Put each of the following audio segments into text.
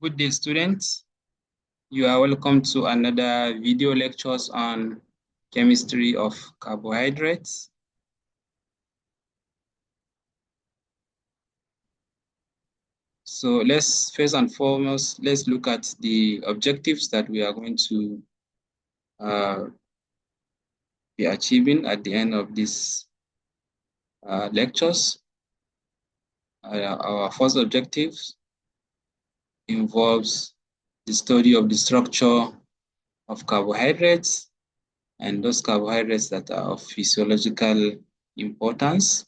Good day, students. You are welcome to another video lectures on chemistry of carbohydrates. So let's first and foremost, let's look at the objectives that we are going to be achieving at the end of these lectures. Our first objective involves the study of the structure of carbohydrates and those carbohydrates that are of physiological importance.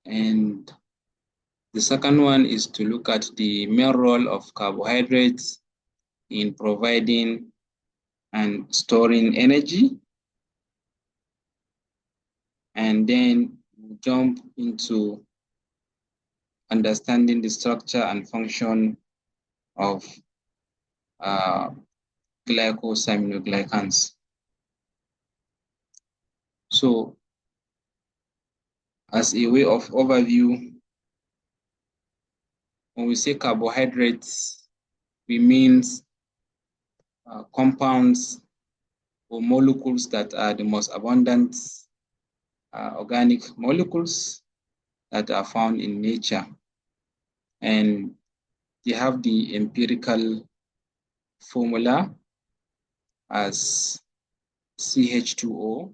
And the second one is to look at the main role of carbohydrates in providing and storing energy. And then we'll jump into understanding the structure and function of glycosaminoglycans. So, as a way of overview, when we say carbohydrates, we mean compounds or molecules that are the most abundant organic molecules that are found in nature. And they have the empirical formula as CH2O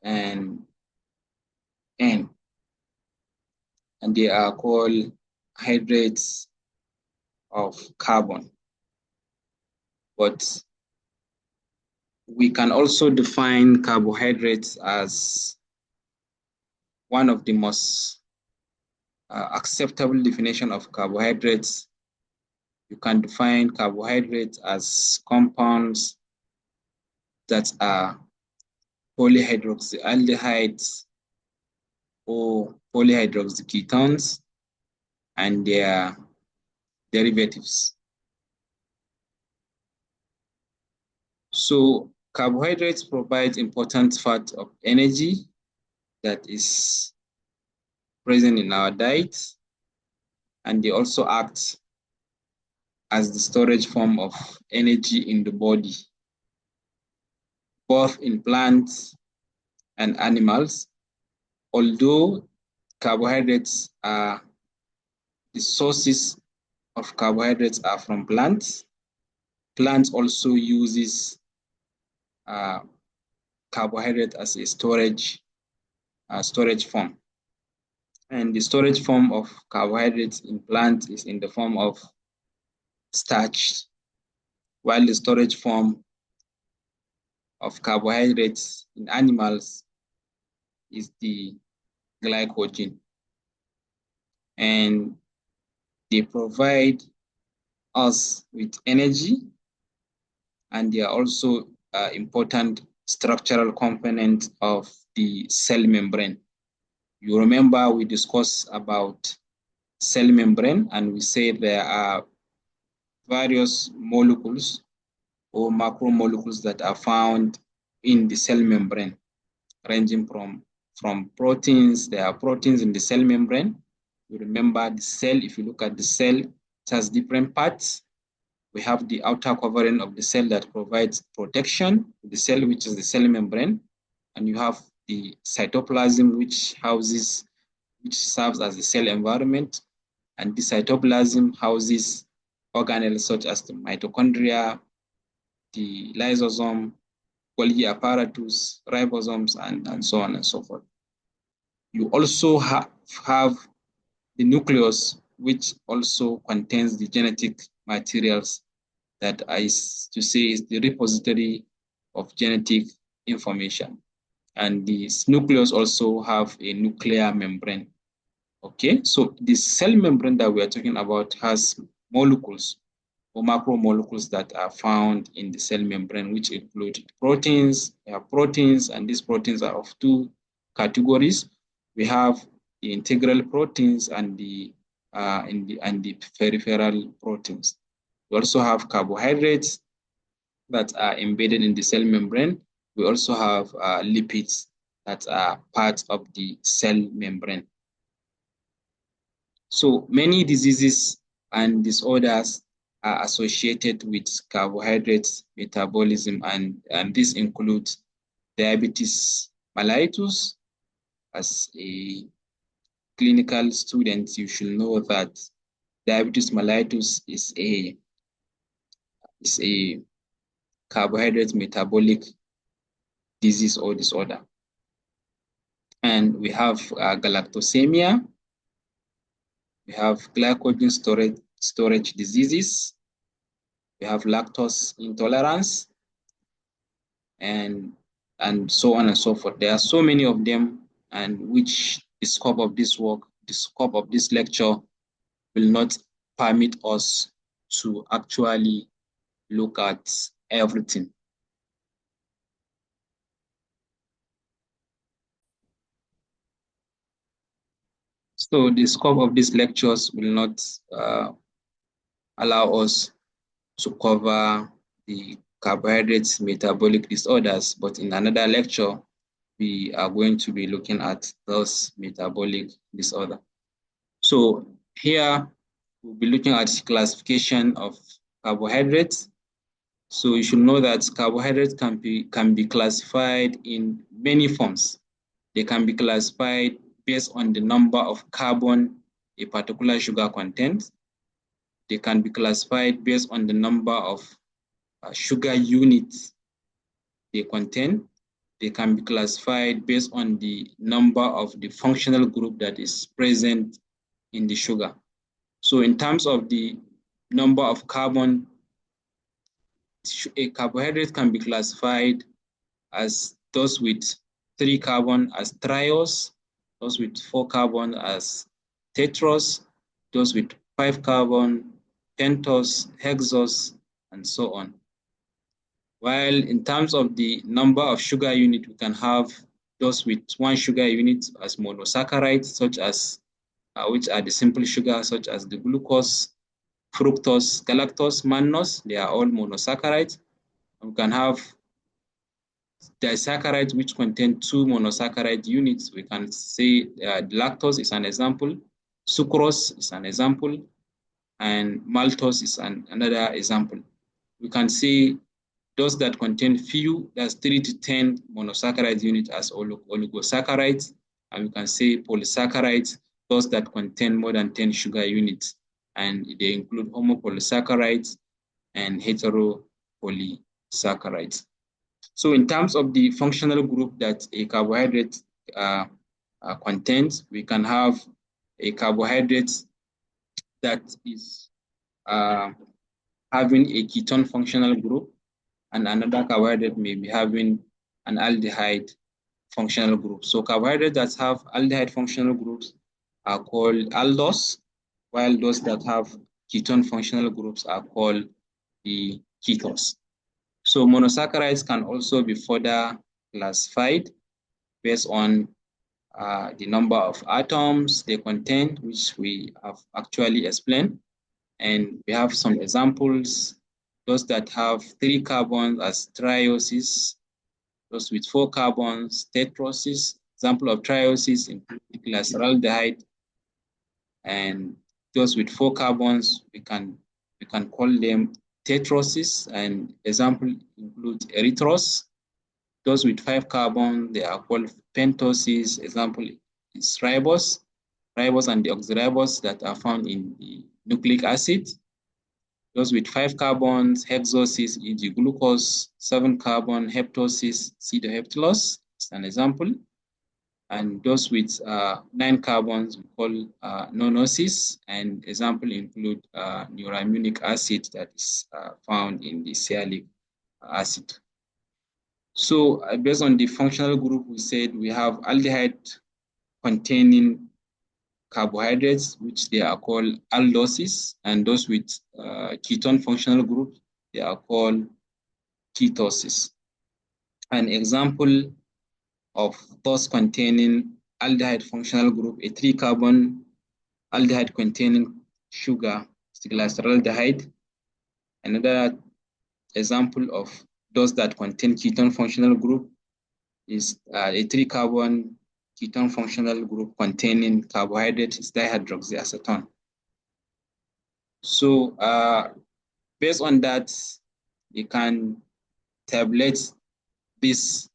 and N. And they are called hydrates of carbon. But we can also define carbohydrates as one of the most acceptable definition of carbohydrates. You can define carbohydrates as compounds that are polyhydroxyaldehydes or polyhydroxyketones and their derivatives. So carbohydrates provide important part of energy that is present in our diet, and they also act as the storage form of energy in the body, both in plants and animals. Although carbohydrates are the sources of carbohydrates are from plants, plants also uses carbohydrate as a storage form. And the storage form of carbohydrates in plants is in the form of starch, while the storage form of carbohydrates in animals is the glycogen. And they provide us with energy, and they are also important structural component of the cell membrane. You remember we discussed about cell membrane, and we said there are various molecules or macromolecules that are found in the cell membrane, ranging from proteins. There are proteins in the cell membrane. You remember the cell, if you look at the cell, it has different parts. We have the outer covering of the cell that provides protection to the cell, which is the cell membrane. And you have the cytoplasm, which serves as the cell environment. And the cytoplasm houses organelles such as the mitochondria, the lysosome, Golgi apparatus, ribosomes, and so on and so forth. You also have the nucleus, which also contains the genetic materials that is to say is the repository of genetic information. And this nucleus also have a nuclear membrane. Okay, so the cell membrane that we are talking about has molecules or macromolecules that are found in the cell membrane, which include proteins. We have proteins, and these proteins are of two categories. We have the integral proteins and the peripheral proteins. We also have carbohydrates that are embedded in the cell membrane. We also have lipids that are part of the cell membrane. So many diseases and disorders are associated with carbohydrates metabolism, and this includes diabetes mellitus. As a clinical student, you should know that diabetes mellitus is a carbohydrate metabolic disease or disorder. And we have galactosemia, we have glycogen storage diseases, we have lactose intolerance, and so on and so forth. There are so many of them, and which the scope of this work, the scope of this lecture will not permit us to actually look at everything. So the scope of these lectures will not allow us to cover the carbohydrates metabolic disorders, but in another lecture, we are going to be looking at those metabolic disorders. So here, we'll be looking at classification of carbohydrates. So you should know that carbohydrates can be classified in many forms. They can be classified based on the number of carbon a particular sugar contains. They can be classified based on the number of sugar units they contain. They can be classified based on the number of the functional group that is present in the sugar. So in terms of the number of carbon, a carbohydrate can be classified as those with 3 carbon as triose, those with 4 carbon as tetrose, those with 5 carbon, pentose, hexose, and so on. While in terms of the number of sugar unit, we can have those with 1 sugar unit as monosaccharides, such as which are the simple sugar, such as the glucose, fructose, galactose, mannose. They are all monosaccharides. We can have disaccharides which contain 2 monosaccharide units. We can say lactose is an example, sucrose is an example, and maltose is another example. We can say those that contain few, that's 3 to 10 monosaccharide units as oligosaccharides, and we can say polysaccharides, those that contain more than 10 sugar units, and they include homopolysaccharides and heteropolysaccharides. So in terms of the functional group that a carbohydrate contains, we can have a carbohydrate that is having a ketone functional group, and another carbohydrate may be having an aldehyde functional group. So carbohydrates that have aldehyde functional groups are called aldose, while those that have ketone functional groups are called the ketones. So monosaccharides can also be further classified based on the number of atoms they contain, which we have actually explained. And we have some examples, those that have 3 carbons as trioses, those with 4 carbons, tetroses. Example of trioses include glyceraldehyde, and those with 4 carbons, we can call them tetroses, and example include erythros. Those with 5 carbon, they are called pentoses. Example is ribose and deoxyribose that are found in the nucleic acid. Those with 5 carbons, hexoses, e.g. glucose, 7 carbon, heptoses, pseudoheptulose is an example. And those with 9 carbons we call nonoses, and example include neuraminic acid that is found in the sialic acid. So based on the functional group, we said we have aldehyde containing carbohydrates, which they are called aldoses, and those with ketone functional group, they are called ketoses. An example of those containing aldehyde functional group, a 3 carbon aldehyde containing sugar, glyceraldehyde. Another example of those that contain ketone functional group is a 3 carbon ketone functional group containing carbohydrate is dihydroxyacetone. So based on that, you can tabulate this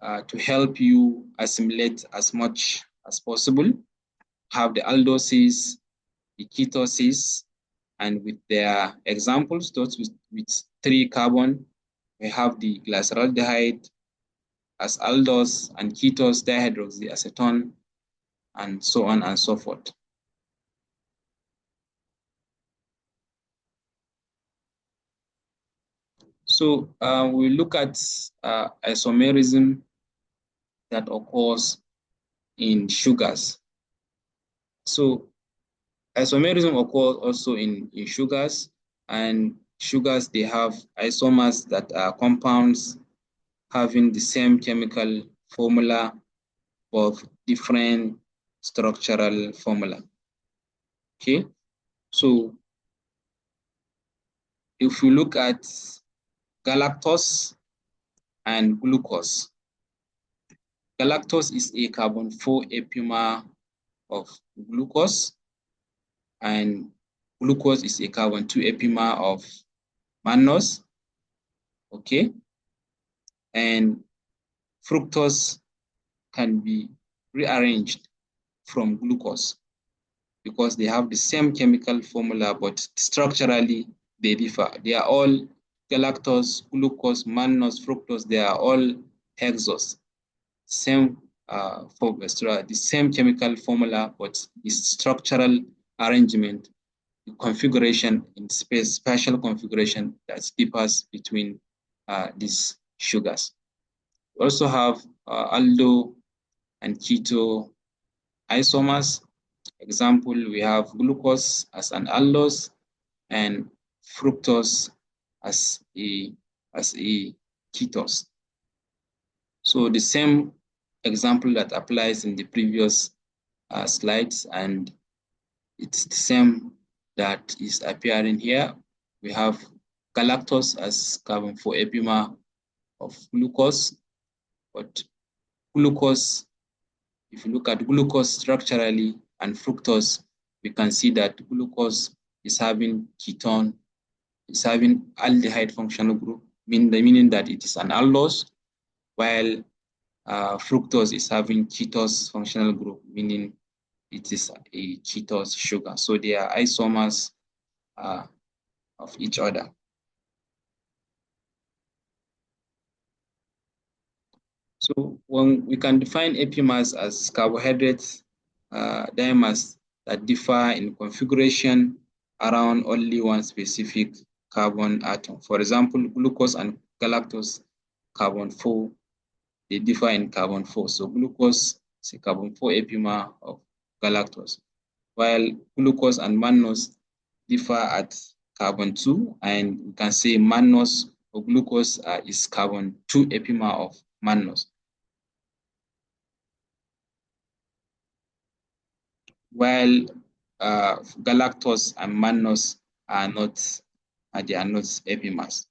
to help you assimilate as much as possible. Have the aldoses, the ketoses, and with their examples, those with 3 carbon, we have the glyceraldehyde as aldose and ketose, dihydroxyacetone, and so on and so forth. So we look at isomerism that occurs in sugars. So isomerism occurs also in sugars, and sugars, they have isomers that are compounds having the same chemical formula but different structural formula. Okay, so if we look at galactose and glucose, galactose is a carbon 4 epimer of glucose, and glucose is a carbon 2 epimer of mannose. Okay, and fructose can be rearranged from glucose because they have the same chemical formula, but structurally they differ. They are all galactose, glucose, mannose, fructose, they are all hexose. Same the same chemical formula, but its structural arrangement, the configuration in space, spatial configuration that differs between these sugars. We also have aldo and keto isomers. Example, we have glucose as an aldose and fructose as a ketose. So the same example that applies in the previous slides, and it's the same that is appearing here. We have galactose as carbon 4 epimer of glucose, but glucose, if you look at glucose structurally and fructose, we can see that glucose is having ketone, is having aldehyde functional group, meaning that it is an aldose, while fructose is having ketose functional group, meaning it is a ketose sugar. So they are isomers of each other. So when we can define epimers as carbohydrates, dimers that differ in configuration around only one specific carbon atom. For example, glucose and galactose, carbon 4, they differ in carbon 4. So glucose is a carbon 4 epimer of galactose, while glucose and mannose differ at carbon 2, and we can say mannose or glucose is carbon 2 epimer of mannose. While galactose and mannose are not, they are not epimers.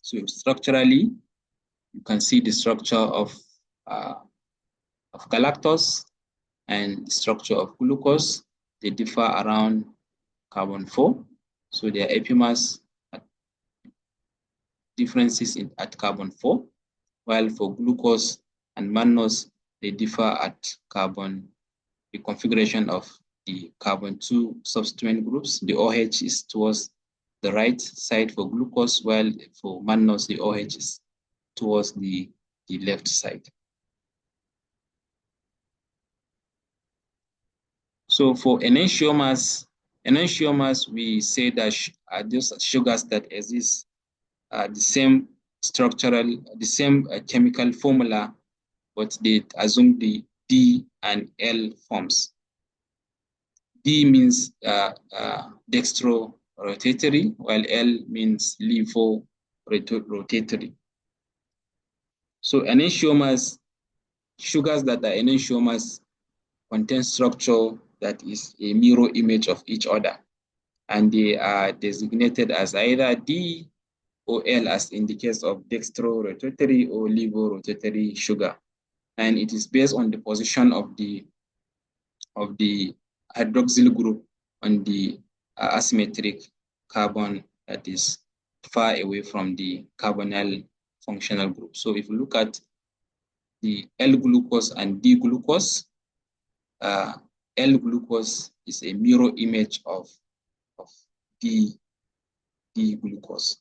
So structurally, you can see the structure of galactose and the structure of glucose. They differ around carbon 4. So they are epimers at differences at carbon 4, while for glucose and mannose, they differ at carbon, the configuration of the carbon 2 substituent groups. The OH is towards the right side for glucose, while for mannose, the OH is towards the left side. So for enantiomers, we say that those sugars that exist the same structural, the same chemical formula, but they assume the D and L forms. D means dextro-rotatory, while L means levo-rotatory. So enantiomers, sugars that are enantiomers contain structure that is a mirror image of each other, and they are designated as either D or L, as in the case of dextro-rotatory or levo-rotatory sugar. and it is based on the position of the hydroxyl group on the asymmetric carbon that is far away from the carbonyl functional group. So if you look at the L-glucose and D-glucose, L-glucose is a mirror image of D-glucose.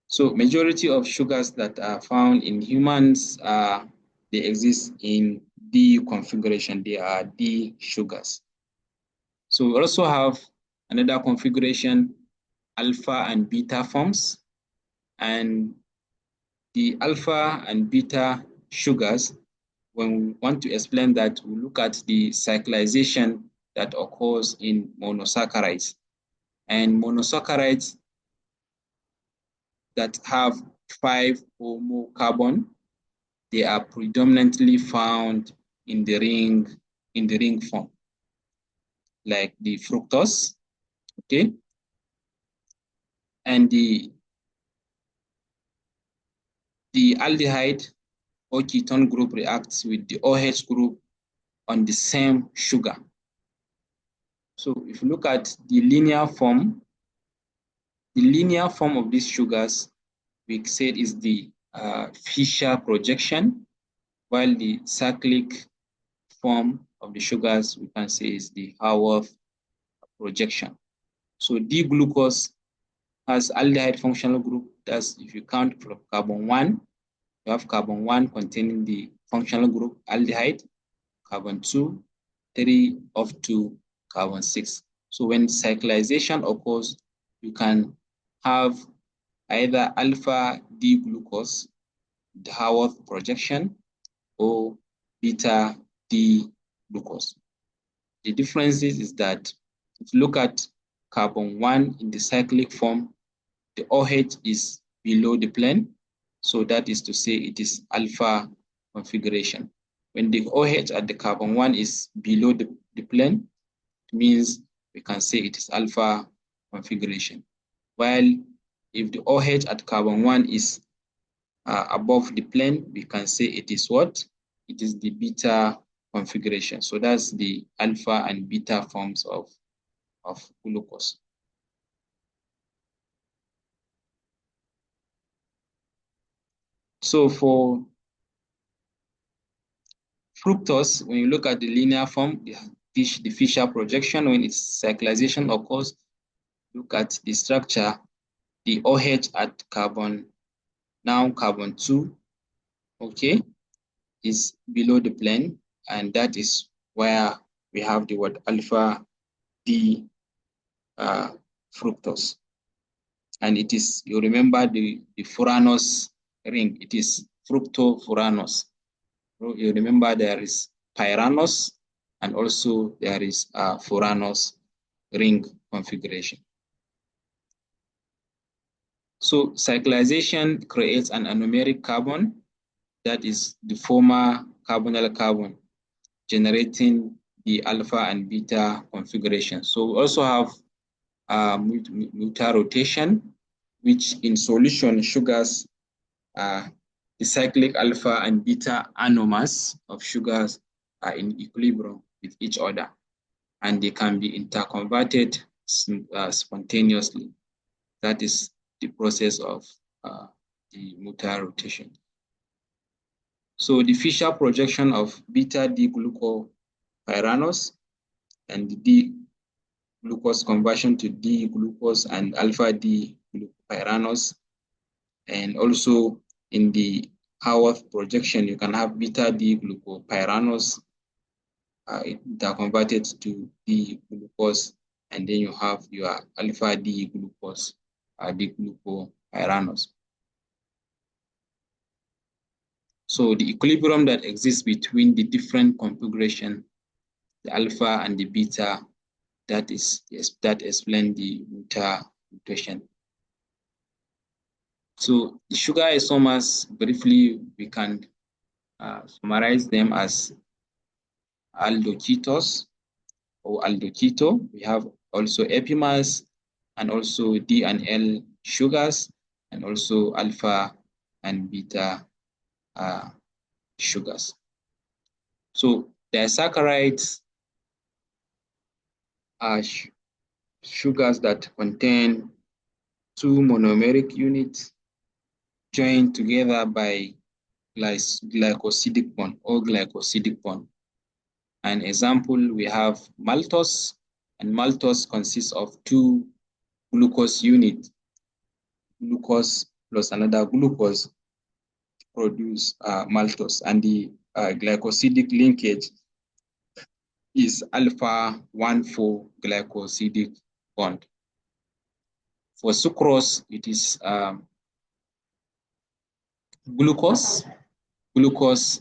So majority of sugars that are found in humans, they exist in D configuration. They are D sugars. So we also have another configuration, alpha and beta forms. And the alpha and beta sugars, when we want to explain that, we look at the cyclization that occurs in monosaccharides. And monosaccharides that have 5 or more carbon, they are predominantly found in the ring form, like the fructose, okay? And the aldehyde or ketone group reacts with the OH group on the same sugar. So if you look at the linear form of these sugars, we said is the Fischer projection, while the cyclic form of the sugars we can say is the Haworth projection. So D-glucose has aldehyde functional group. That's if you count from carbon 1, you have carbon 1 containing the functional group aldehyde, carbon 2, 3, up to carbon 6. So when cyclization occurs, you can have either alpha D-glucose, the Haworth projection, or beta D-glucose. The difference is that if you look at carbon 1 in the cyclic form, the OH is below the plane. So that is to say it is alpha configuration. When the OH at the carbon 1 is below the plane, it means we can say it is alpha configuration. While if the OH at carbon 1 is above the plane, we can say it is what? It is the beta configuration. So that's the alpha and beta forms of glucose. So for fructose, when you look at the linear form, the Fischer projection, when its cyclization occurs, look at the structure, the OH at carbon 2, okay, is below the plane, and that is where we have the word alpha D fructose. And it is, you remember the furanose ring, it is fructofuranose. You remember there is pyranose and also there is a furanose ring configuration. So cyclization creates an anomeric carbon that is the former carbonyl carbon, generating the alpha and beta configuration. So we also have mutarotation, which in solution sugars, the cyclic alpha and beta anomers of sugars are in equilibrium with each other, and they can be interconverted spontaneously. That is the process of the mutarotation. So the Fischer projection of beta D-glucopyranose and the D-glucose conversion to D-glucose and alpha D-glucopyranose, and also in the Haworth projection, you can have beta D-glucopyranose interconverted to D-glucose, and then you have your alpha D-glucose, D-glucopyranose. So the equilibrium that exists between the different configuration, the alpha and the beta, that explains the mutation. So the sugar isomers, briefly, we can summarize them as aldoketose or aldoketo. We have also epimers, and also D and L sugars, and also alpha and beta sugars. So disaccharides are sugars that contain two monomeric units joined together by glycosidic bond or glycosidic bond. An example, we have maltose, and maltose consists of two glucose units, glucose plus another glucose produce maltose, and the glycosidic linkage is alpha 1,4 glycosidic bond. For sucrose, it is glucose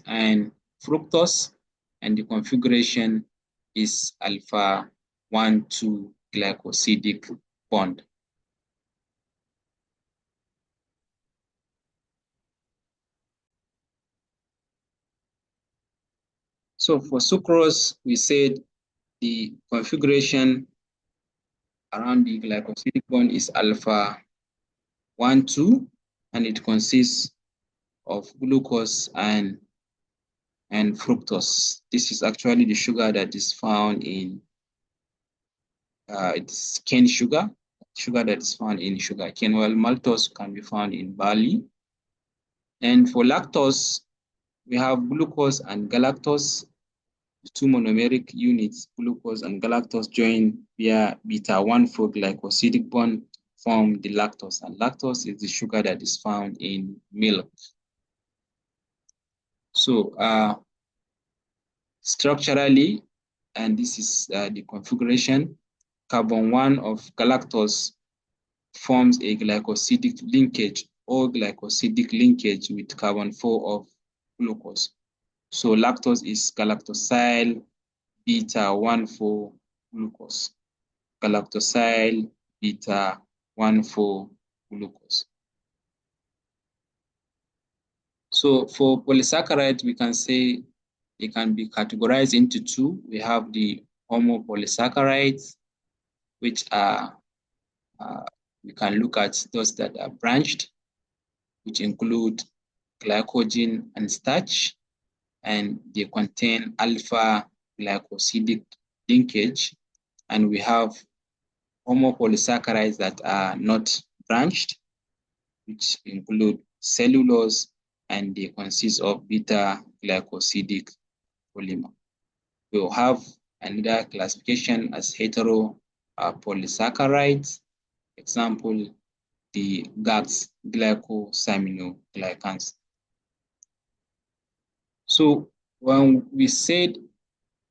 and fructose, and the configuration is alpha 1,2 glycosidic bond. So for sucrose, we said the configuration around the glycosidic bond is alpha 1,2, and it consists of glucose and fructose. This is actually the sugar that is found in it's cane sugar that is found in sugar cane, while maltose can be found in barley. And for lactose, we have glucose and galactose, two monomeric units, glucose and galactose, joined via beta 1,4 glycosidic bond, form the lactose. And lactose is the sugar that is found in milk. So structurally, and this is the configuration, carbon 1 of galactose forms a glycosidic linkage or glycosidic linkage with carbon 4 of glucose. So lactose is galactosyl beta 1,4 glucose. Galactosyl beta 1,4 glucose. So for polysaccharides, we can say they can be categorized into two. We have the homopolysaccharides, which are, we can look at those that are branched, which include glycogen and starch, and they contain alpha glycosidic linkage. And we have homopolysaccharides that are not branched, which include cellulose, and they consist of beta glycosidic polymer. We'll have another classification as heteropolysaccharides. Example, the GAGs, glycosaminoglycans. So when we said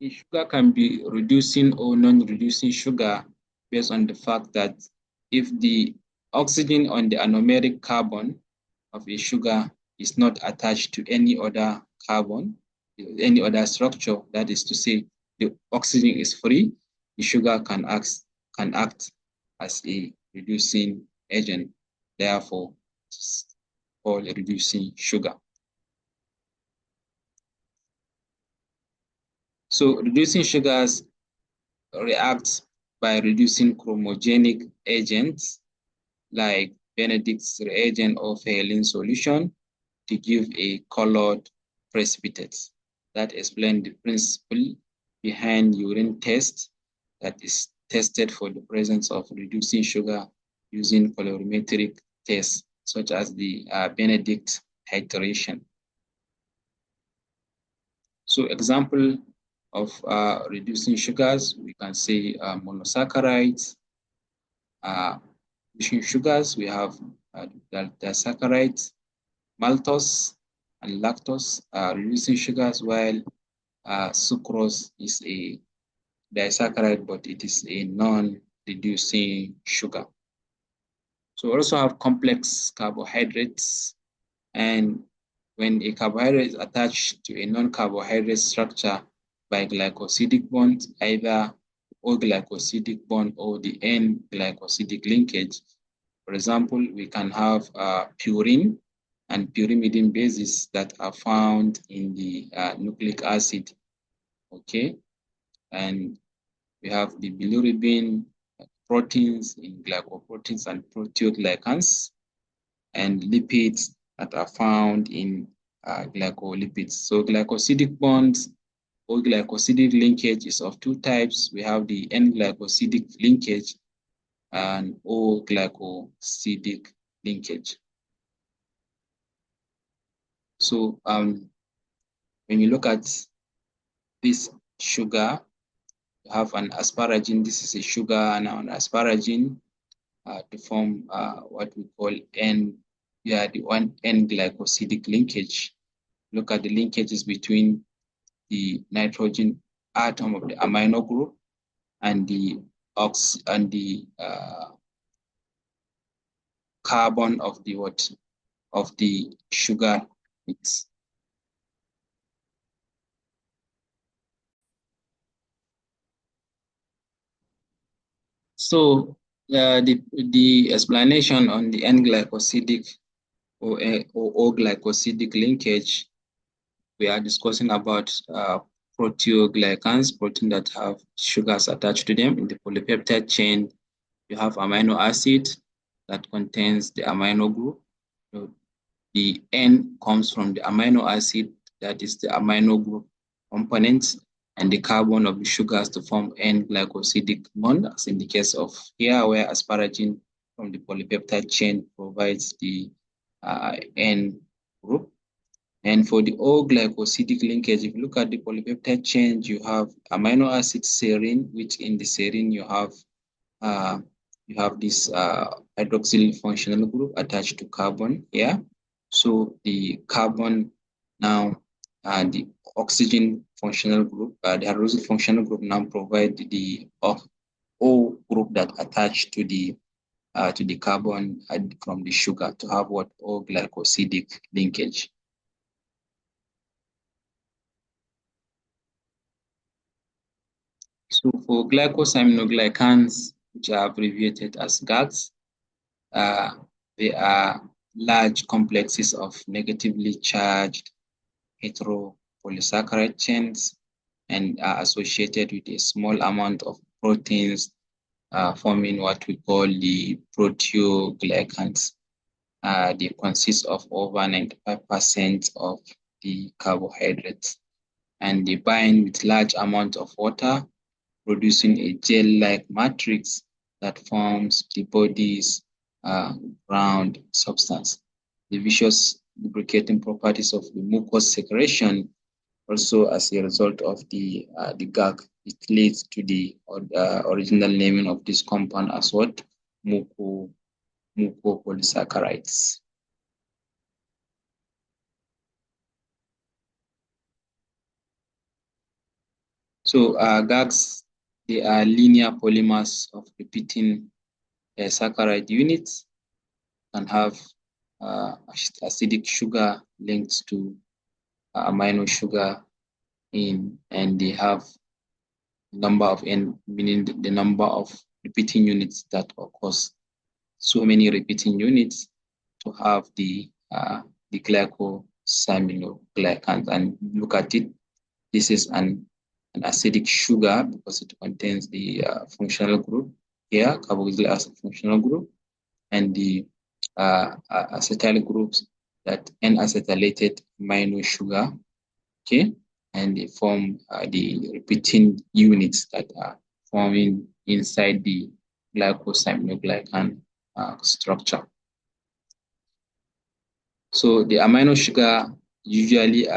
a sugar can be reducing or non-reducing sugar based on the fact that if the oxygen on the anomeric carbon of a sugar is not attached to any other carbon, any other structure, that is to say, the oxygen is free, the sugar can act as a reducing agent. Therefore, it's called reducing sugar. So reducing sugars react by reducing chromogenic agents like Benedict's reagent or Fehling solution to give a colored precipitate. That explains the principle behind urine test that is tested for the presence of reducing sugar using colorimetric tests, such as the Benedict titration. So example of reducing sugars, we can say monosaccharides. Reducing sugars, we have disaccharides, maltose, and lactose. Reducing sugars, while sucrose is a disaccharide, but it is a non-reducing sugar. So we also have complex carbohydrates, and when a carbohydrate is attached to a non-carbohydrate structure by glycosidic bond, either O glycosidic bond or the N glycosidic linkage. For example, we can have purine and pyrimidine bases that are found in the nucleic acid, okay? And we have the bilirubin proteins in glycoproteins and proteoglycans, and lipids that are found in glycolipids. So glycosidic bonds or glycosidic linkage is of two types. We have the N-glycosidic linkage and O-glycosidic linkage. So when you look at this sugar, you have an asparagine. This is a sugar and an asparagine to form what we call the one N-glycosidic linkage. Look at the linkages between the nitrogen atom of the amino group and the carbon of the sugar mix. So the explanation on the N-glycosidic or O-glycosidic linkage, we are discussing about proteoglycans, protein that have sugars attached to them. In the polypeptide chain, you have amino acid that contains the amino group. So the N comes from the amino acid, that is the amino group components, and the carbon of the sugars to form N-glycosidic bond, as in the case of here, where asparagine from the polypeptide chain provides the N group. And for the O-glycosidic linkage, if you look at the polypeptide chain, you have amino acid serine, which in the serine you have this hydroxyl functional group attached to carbon here. So the carbon now, the oxygen functional group, the hydroxyl functional group now provide the O group that attached to the carbon from the sugar to have what O-glycosidic linkage. So for glycosaminoglycans, which are abbreviated as GAGs, they are large complexes of negatively charged heteropolysaccharide chains and are associated with a small amount of proteins, forming what we call the proteoglycans. They consist of over 95% of the carbohydrates, and they bind with large amounts of water, producing a gel-like matrix that forms the body's ground substance. The viscous lubricating properties of the mucous secretion also, as a result of the GAG, it leads to the original naming of this compound as what? Mucopolysaccharides. So GAGs, they are linear polymers of repeating saccharide units and have acidic sugar linked to amino sugar and they have number of n, meaning the number of repeating units that occurs. So many repeating units to have the glycosaminoglycans. And look at it, this is an acidic sugar because it contains the functional group here, carboxylic acid functional group, and the acetyl groups, that N-acetylated amino sugar, okay, and they form the repeating units that are forming inside the glycosaminoglycan structure. So the amino sugar usually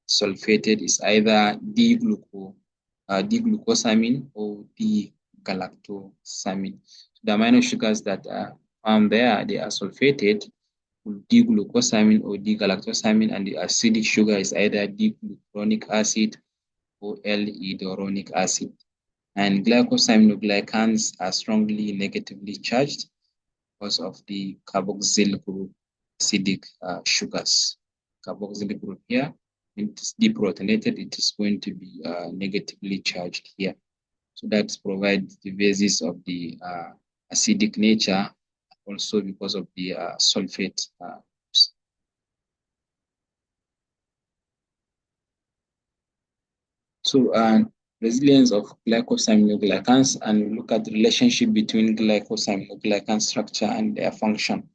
sulfated is either D-glucosamine or D-galactosamine. So the amino sugars that are found there, they are sulfated with D-glucosamine or D-galactosamine, and the acidic sugar is either D-glucuronic acid or L-iduronic acid. And glycosaminoglycans are strongly negatively charged because of the carboxyl group acidic sugars. Carboxyl group here, when it is deprotonated, it is going to be negatively charged here. So that provides the basis of the acidic nature, also because of the sulfate. So resilience of glycosaminoglycans, and look at the relationship between glycosaminoglycan structure and their function.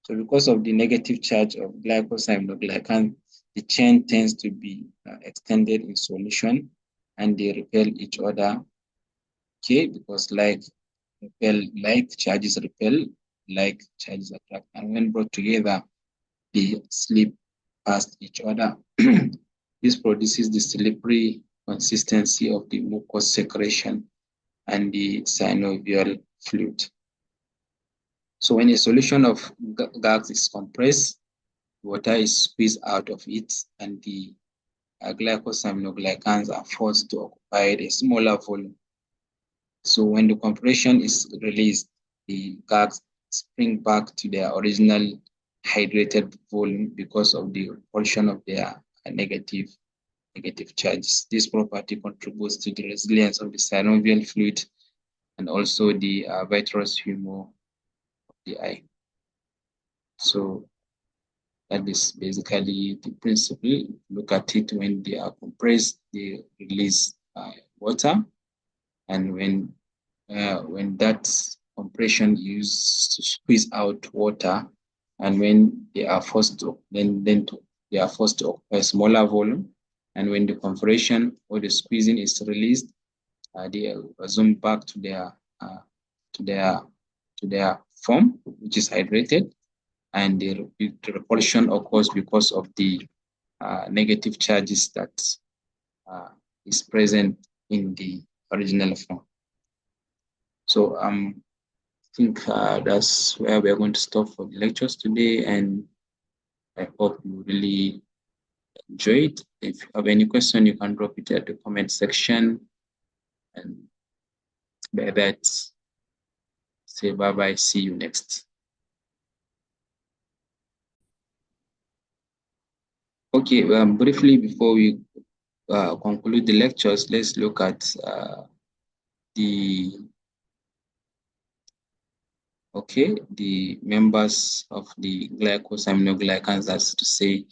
So because of the negative charge of glycosaminoglycans, the chain tends to be extended in solution, and they repel each other. Okay, because charges repel, like charges attract, and when brought together, they slip past each other. This produces the slippery consistency of the mucous secretion and the synovial fluid. So when a solution of GAGs is compressed, water is squeezed out of it, and the glycosaminoglycans are forced to occupy a smaller volume. So when the compression is released, the GAGs spring back to their original hydrated volume because of the repulsion of their negative charges. This property contributes to the resilience of the synovial fluid and also the vitreous humor of the eye. So that is basically the principle. Look at it: when they are compressed, they release water, and when that compression used to squeeze out water, and when they are forced to they are forced to occupy a smaller volume, and when the compression or the squeezing is released, they resume back to their form, which is hydrated, and the repulsion occurs because of the negative charges that is present in the original form. So I think that's where we're going to stop for the lectures today, and I hope you really enjoy it. If you have any question, you can drop it at the comment section, and by that, say bye-bye, see you next. Okay, briefly before we conclude the lectures, let's look at the members of the glycosaminoglycans, that's to say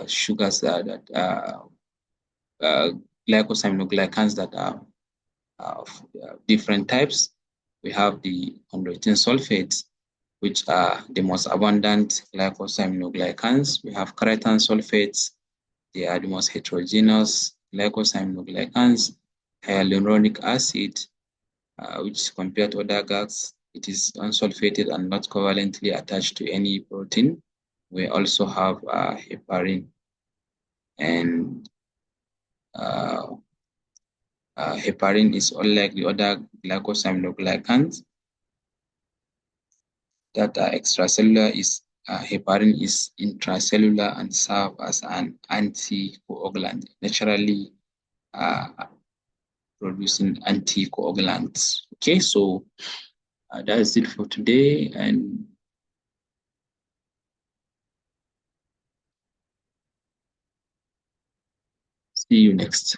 sugars that glycosaminoglycans that are of different types. We have the chondroitin sulfates, which are the most abundant glycosaminoglycans. We have creatine sulfates. They are the most heterogeneous glycosaminoglycans. Hyaluronic acid, which compared to other GAGs, it is unsulfated and not covalently attached to any protein. We also have heparin, and heparin is unlike the other glycosaminoglycans that are extracellular. Heparin is intracellular and serve as an anticoagulant, naturally producing anticoagulants. Okay, so that is it for today, and see you next.